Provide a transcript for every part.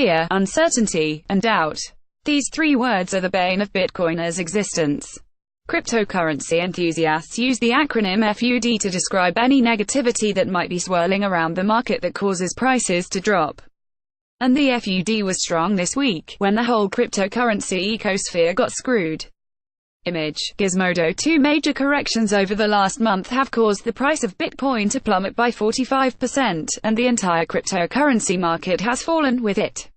fear, uncertainty, and doubt. These three words are the bane of Bitcoiners' existence. Cryptocurrency enthusiasts use the acronym FUD to describe any negativity that might be swirling around the market that causes prices to drop. And the FUD was strong this week, when the whole cryptocurrency ecosphere got screwed. Image. Gizmodo. Two major corrections over the last month have caused the price of Bitcoin to plummet by 45%, and the entire cryptocurrency market has fallen with it.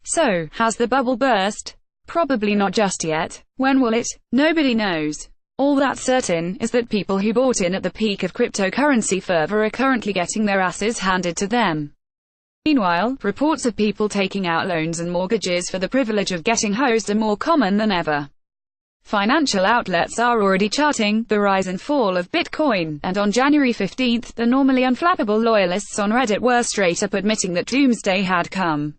So, has the bubble burst? Probably not just yet. When will it? Nobody knows. All that's certain is that people who bought in at the peak of cryptocurrency fervor are currently getting their asses handed to them. Meanwhile, reports of people taking out loans and mortgages for the privilege of getting hosed are more common than ever. Financial outlets are already charting the rise and fall of Bitcoin, and on January 15, the normally unflappable loyalists on Reddit were straight up admitting that doomsday had come.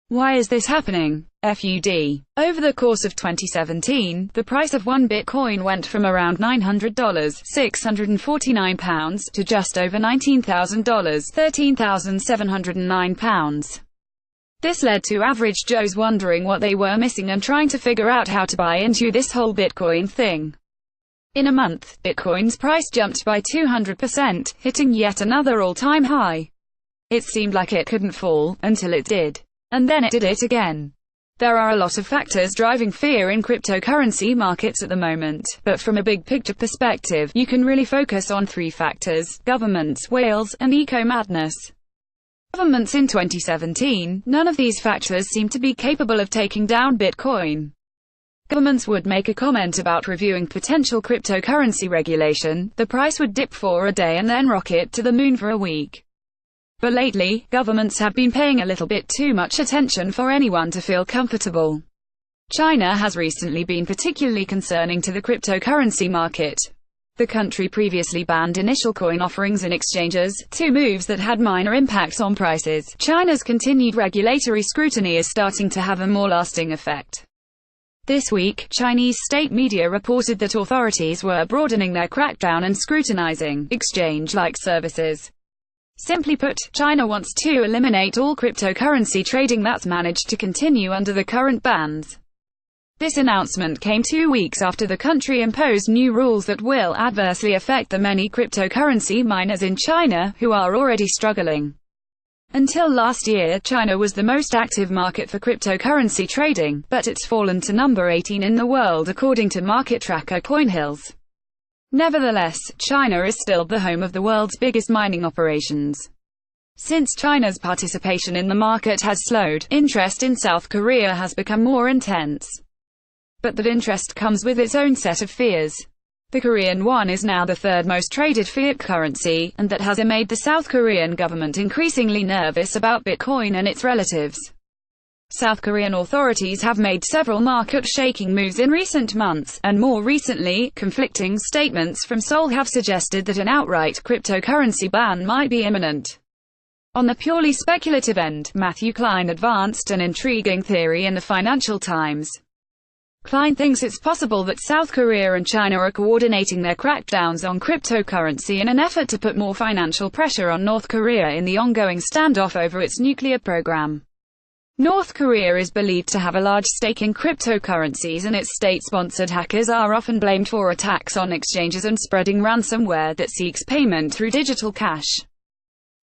Why is this happening? FUD. Over the course of 2017, the price of one Bitcoin went from around $900 £649 to just over $19,000 £13,709. This led to average Joes wondering what they were missing and trying to figure out how to buy into this whole Bitcoin thing. In a month, Bitcoin's price jumped by 200%, hitting yet another all-time high. It seemed like it couldn't fall, until it did. And then it did it again. There are a lot of factors driving fear in cryptocurrency markets at the moment, but from a big picture perspective, you can really focus on three factors: governments, whales, and eco-madness. Governments in 2017, none of these factors seem to be capable of taking down Bitcoin. Governments would make a comment about reviewing potential cryptocurrency regulation, the price would dip for a day and then rocket to the moon for a week. But lately, governments have been paying a little bit too much attention for anyone to feel comfortable. China has recently been particularly concerning to the cryptocurrency market. The country previously banned initial coin offerings in exchanges, two moves that had minor impacts on prices. China's continued regulatory scrutiny is starting to have a more lasting effect. This week, Chinese state media reported that authorities were broadening their crackdown and scrutinizing exchange-like services. Simply put, China wants to eliminate all cryptocurrency trading that's managed to continue under the current bans. This announcement came 2 weeks after the country imposed new rules that will adversely affect the many cryptocurrency miners in China, who are already struggling. Until last year, China was the most active market for cryptocurrency trading, but it's fallen to number 18 in the world according to market tracker CoinHills. Nevertheless, China is still the home of the world's biggest mining operations. Since China's participation in the market has slowed, interest in South Korea has become more intense. But that interest comes with its own set of fears. The Korean won is now the third most traded fiat currency, and that has made the South Korean government increasingly nervous about Bitcoin and its relatives. South Korean authorities have made several market-shaking moves in recent months, and more recently, conflicting statements from Seoul have suggested that an outright cryptocurrency ban might be imminent. On the purely speculative end, Matthew Klein advanced an intriguing theory in the Financial Times. Klein thinks it's possible that South Korea and China are coordinating their crackdowns on cryptocurrency in an effort to put more financial pressure on North Korea in the ongoing standoff over its nuclear program. North Korea is believed to have a large stake in cryptocurrencies, and its state-sponsored hackers are often blamed for attacks on exchanges and spreading ransomware that seeks payment through digital cash.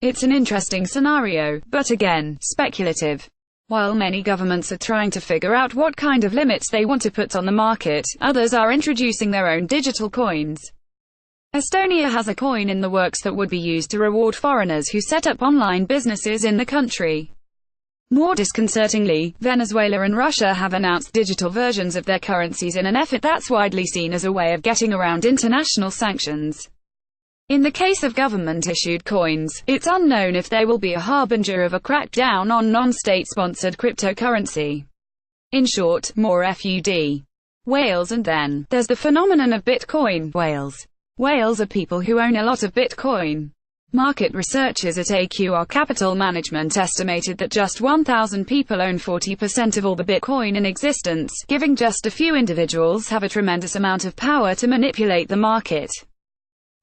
It's an interesting scenario, but again, speculative. While many governments are trying to figure out what kind of limits they want to put on the market, others are introducing their own digital coins. Estonia has a coin in the works that would be used to reward foreigners who set up online businesses in the country. More disconcertingly, Venezuela and Russia have announced digital versions of their currencies in an effort that's widely seen as a way of getting around international sanctions. In the case of government-issued coins, it's unknown if they will be a harbinger of a crackdown on non-state-sponsored cryptocurrency. In short, more FUD. Whales. And then, there's the phenomenon of Bitcoin whales. Whales are people who own a lot of Bitcoin. Market researchers at AQR Capital Management estimated that just 1,000 people own 40% of all the Bitcoin in existence, giving just a few individuals have a tremendous amount of power to manipulate the market.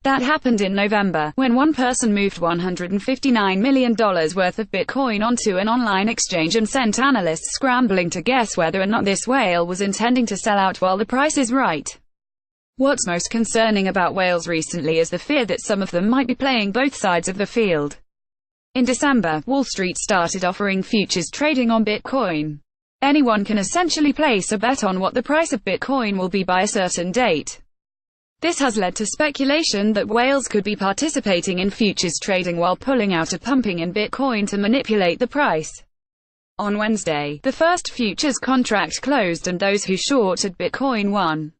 That happened in November, when one person moved $159 million worth of Bitcoin onto an online exchange and sent analysts scrambling to guess whether or not this whale was intending to sell out while the price is right. What's most concerning about whales recently is the fear that some of them might be playing both sides of the field. In December, Wall Street started offering futures trading on Bitcoin. Anyone can essentially place a bet on what the price of Bitcoin will be by a certain date. This has led to speculation that whales could be participating in futures trading while pulling out or pumping in Bitcoin to manipulate the price. On Wednesday, the first futures contract closed and those who shorted Bitcoin won.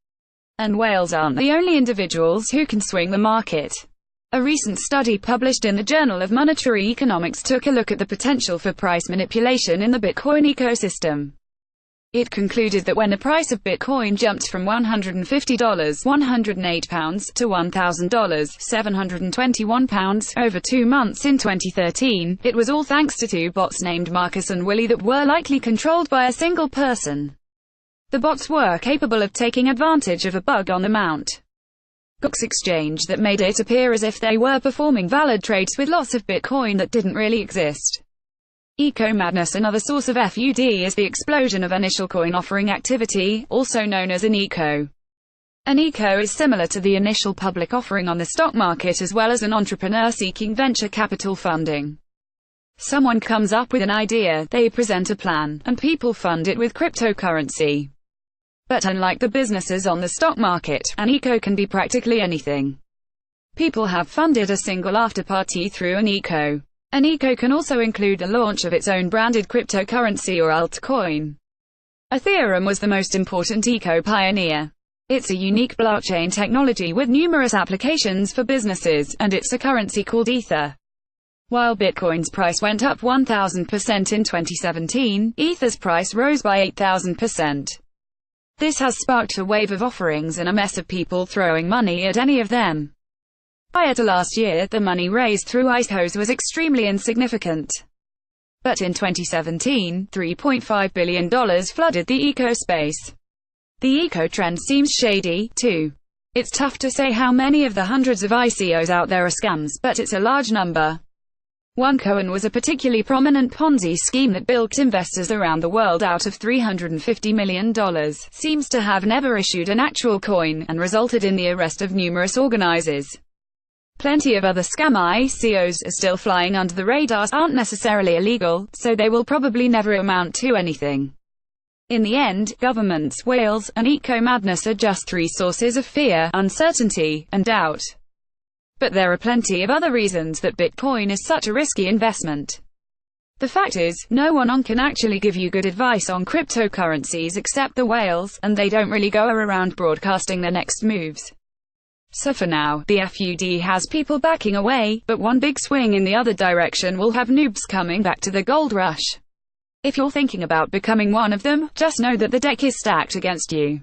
And whales aren't the only individuals who can swing the market. A recent study published in the Journal of Monetary Economics took a look at the potential for price manipulation in the Bitcoin ecosystem. It concluded that when the price of Bitcoin jumped from $150 £108 to $1,000 £721 over 2 months in 2013, it was all thanks to two bots named Marcus and Willie that were likely controlled by a single person. The bots were capable of taking advantage of a bug on the Mt. Gox exchange that made it appear as if they were performing valid trades with lots of Bitcoin that didn't really exist. Eco madness. Another source of FUD is the explosion of initial coin offering activity, also known as an ECO. An ECO is similar to the initial public offering on the stock market as well as an entrepreneur seeking venture capital funding. Someone comes up with an idea, they present a plan, and people fund it with cryptocurrency. But unlike the businesses on the stock market, an ECO can be practically anything. People have funded a single after-party through an ECO. An ECO can also include the launch of its own branded cryptocurrency or altcoin. Ethereum was the most important ECO pioneer. It's a unique blockchain technology with numerous applications for businesses, and it's a currency called Ether. While Bitcoin's price went up 1,000% in 2017, Ether's price rose by 8,000%. This has sparked a wave of offerings and a mess of people throwing money at any of them. Prior to last year, the money raised through ICOs was extremely insignificant. But in 2017, $3.5 billion flooded the eco space. The eco trend seems shady, too. It's tough to say how many of the hundreds of ICOs out there are scams, but it's a large number. OneCoin was a particularly prominent Ponzi scheme that bilked investors around the world out of $350 million, seems to have never issued an actual coin, and resulted in the arrest of numerous organizers. Plenty of other scam ICOs are still flying under the radar, aren't necessarily illegal, so they will probably never amount to anything. In the end, governments, whales, and eco-madness are just three sources of fear, uncertainty, and doubt. But there are plenty of other reasons that Bitcoin is such a risky investment. The fact is, no one can actually give you good advice on cryptocurrencies except the whales, and they don't really go around broadcasting their next moves. So for now, the FUD has people backing away, but one big swing in the other direction will have noobs coming back to the gold rush. If you're thinking about becoming one of them, just know that the deck is stacked against you.